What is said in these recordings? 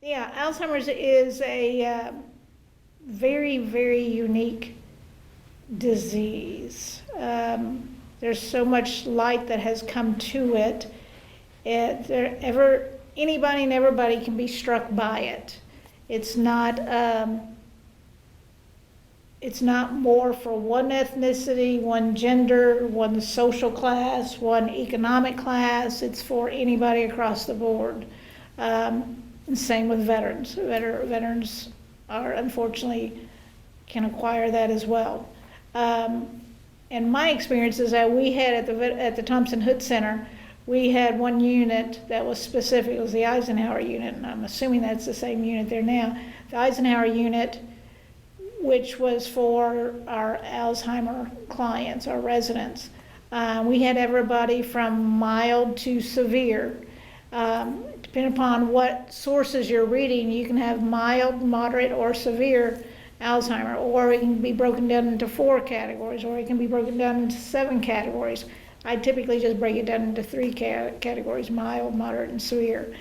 Yeah, Alzheimer's is a very, very unique disease. There's so much light that has come to it. Anybody and everybody can be struck by it. It's not, it's not more for one ethnicity, one gender, one social class, one economic class. It's for anybody across the board. And same with veterans. Veterans are unfortunately can acquire that as well. And my experience is that we had at the Thompson Hood Center, we had one unit that was specific. It was the Eisenhower unit, and I'm assuming that's the same unit there now. The Eisenhower unit, which was for our Alzheimer clients, our residents. We had everybody from mild to severe. Depending upon what sources you're reading, you can have mild, moderate, or severe Alzheimer, or it can be broken down into 4 categories, or it can be broken down into 7 categories. I typically just break it down into 3 categories: mild, moderate, and severe.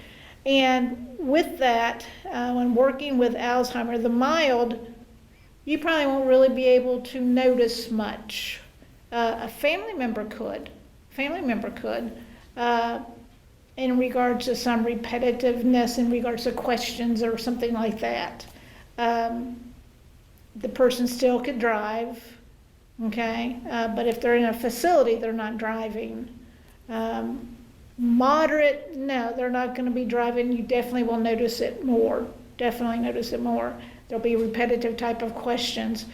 And with that, when working with Alzheimer, the mild, you probably won't really be able to notice much. A family member could. In regards to some repetitiveness, in regards to questions or something like that. The person still could drive, okay? But if they're in a facility, they're not driving. Moderate, no, they're not going to be driving. You definitely will notice it more. Definitely notice it more. There'll be repetitive type of questions.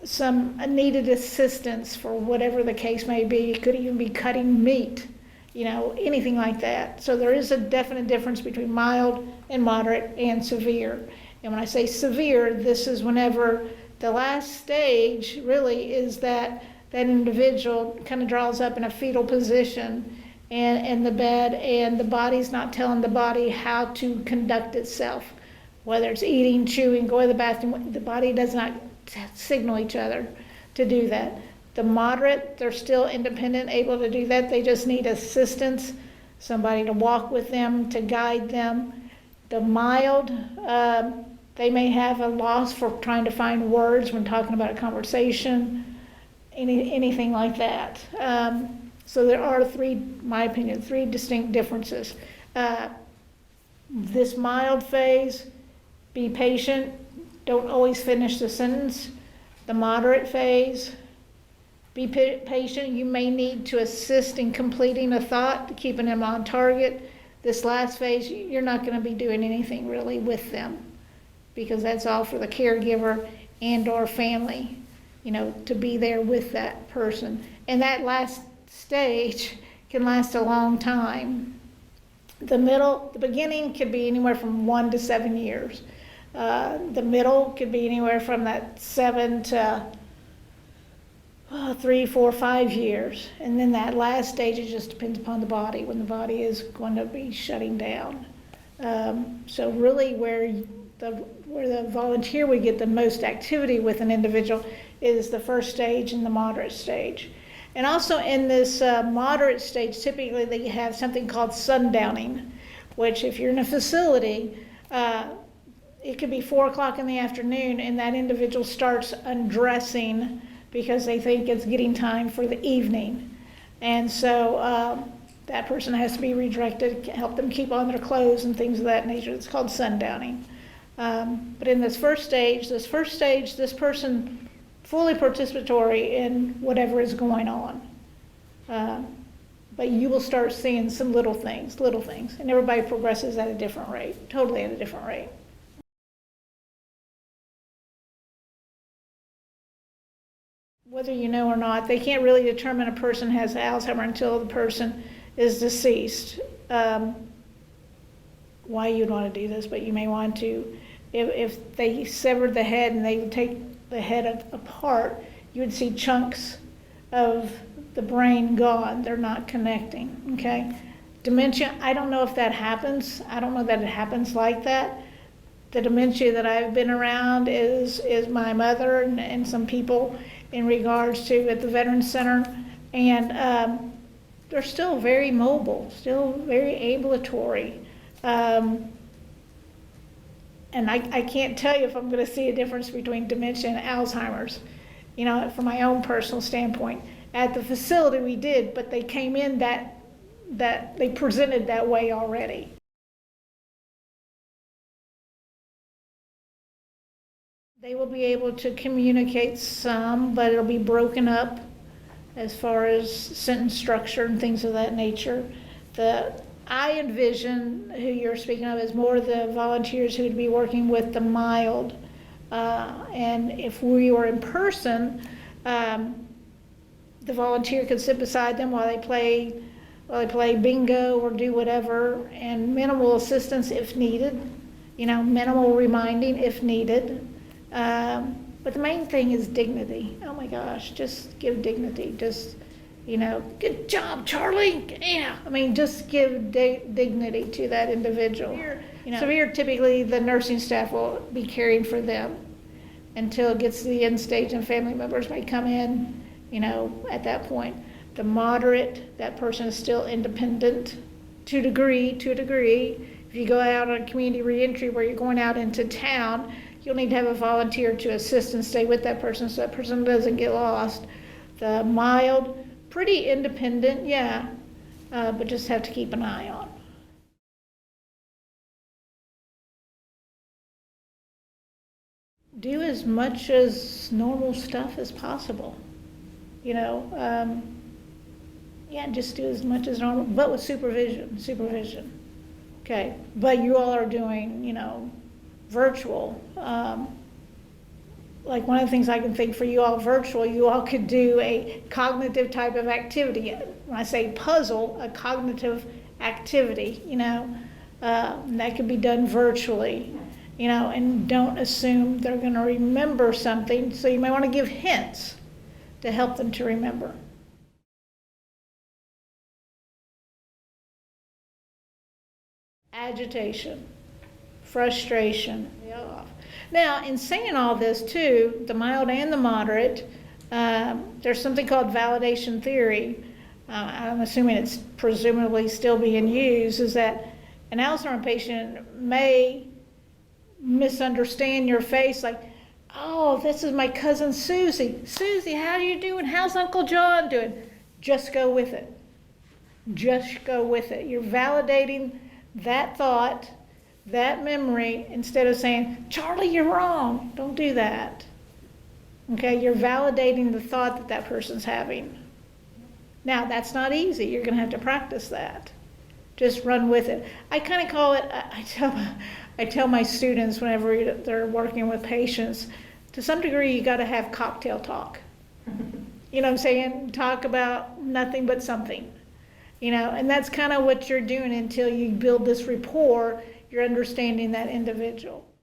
Some needed assistance for whatever the case may be. It could even be cutting meat, anything like that. So there is a definite difference between mild and moderate and severe. And when I say severe, this is whenever the last stage really is that individual kind of draws up in a fetal position in the bed, and the body's not telling the body how to conduct itself. Whether it's eating, chewing, going to the bathroom, the body does not signal each other to do that. The moderate, they're still independent, able to do that. They just need assistance, somebody to walk with them, to guide them. The mild, they may have a loss for trying to find words when talking about a conversation, anything like that. So there are in my opinion, 3 distinct differences. This mild phase, be patient, don't always finish the sentence. The moderate phase, be patient. You may need to assist in completing a thought, keeping them on target. This last phase, you're not going to be doing anything really with them, because that's all for the caregiver and or family, to be there with that person. And that last stage can last a long time. The beginning could be anywhere from 1 to 7 years. The middle could be anywhere from that 7 to 3, 4, 5 years. And then that last stage, it just depends upon the body, when the body is going to be shutting down. So really where the volunteer would get the most activity with an individual is the first stage and the moderate stage. And also in this moderate stage, typically they have something called sundowning, which if you're in a facility, it could be 4 o'clock in the afternoon and that individual starts undressing because they think it's getting time for the evening. And so that person has to be redirected, help them keep on their clothes and things of that nature. It's called sundowning. But in this first stage, this person fully participatory in whatever is going on. But you will start seeing some little things, and everybody progresses at a different rate, totally at a different rate. Whether you know or not, they can't really determine a person has Alzheimer until the person is deceased. Why you'd want to do this, but you may want to. If they severed the head and they would take the head apart, you would see chunks of the brain gone. They're not connecting, okay? Dementia, I don't know if that happens. I don't know that it happens like that. The dementia that I've been around is my mother and some people in regards to at the Veterans Center. And they're still very mobile, still very ambulatory. And I can't tell you if I'm going to see a difference between dementia and Alzheimer's, from my own personal standpoint. At the facility we did, but they came in that they presented that way already. They will be able to communicate some, but it'll be broken up as far as sentence structure and things of that nature. I envision who you're speaking of as more the volunteers who would be working with the mild. And if we were in person, the volunteer could sit beside them while they play bingo or do whatever, and minimal assistance if needed, minimal reminding if needed. But the main thing is dignity. Oh my gosh, just give dignity. Just, good job, Charlie. Yeah. Just give dignity to that individual. Severe, typically the nursing staff will be caring for them until it gets to the end stage and family members may come in, at that point. The moderate, that person is still independent to a degree. If you go out on community reentry where you're going out into town, you'll need to have a volunteer to assist and stay with that person so that person doesn't get lost. The mild, pretty independent, yeah, but just have to keep an eye on. Do as much as normal stuff as possible. Just do as much as normal, but with supervision. Okay, but you all are doing, virtual. Like one of the things I can think for you all virtual, you all could do a cognitive type of activity. When I say puzzle, a cognitive activity, that could be done virtually, and don't assume they're going to remember something. So you may want to give hints to help them to remember. Agitation, frustration. Now, in saying all this too, the mild and the moderate, there's something called validation theory. I'm assuming it's presumably still being used, is that an Alzheimer's patient may misunderstand your face like, oh, this is my cousin Susie. Susie, how are you doing? How's Uncle John doing? Just go with it. Just go with it. You're validating that thought, that memory, instead of saying, Charlie, you're wrong. Don't do that. Okay, you're validating the thought that that person's having. Now, that's not easy. You're going to have to practice that. Just run with it. I kind of call it, I tell my students whenever they're working with patients, to some degree, you got to have cocktail talk. You know what I'm saying? Talk about nothing but something. And that's kind of what you're doing until you build this rapport. You're understanding that individual.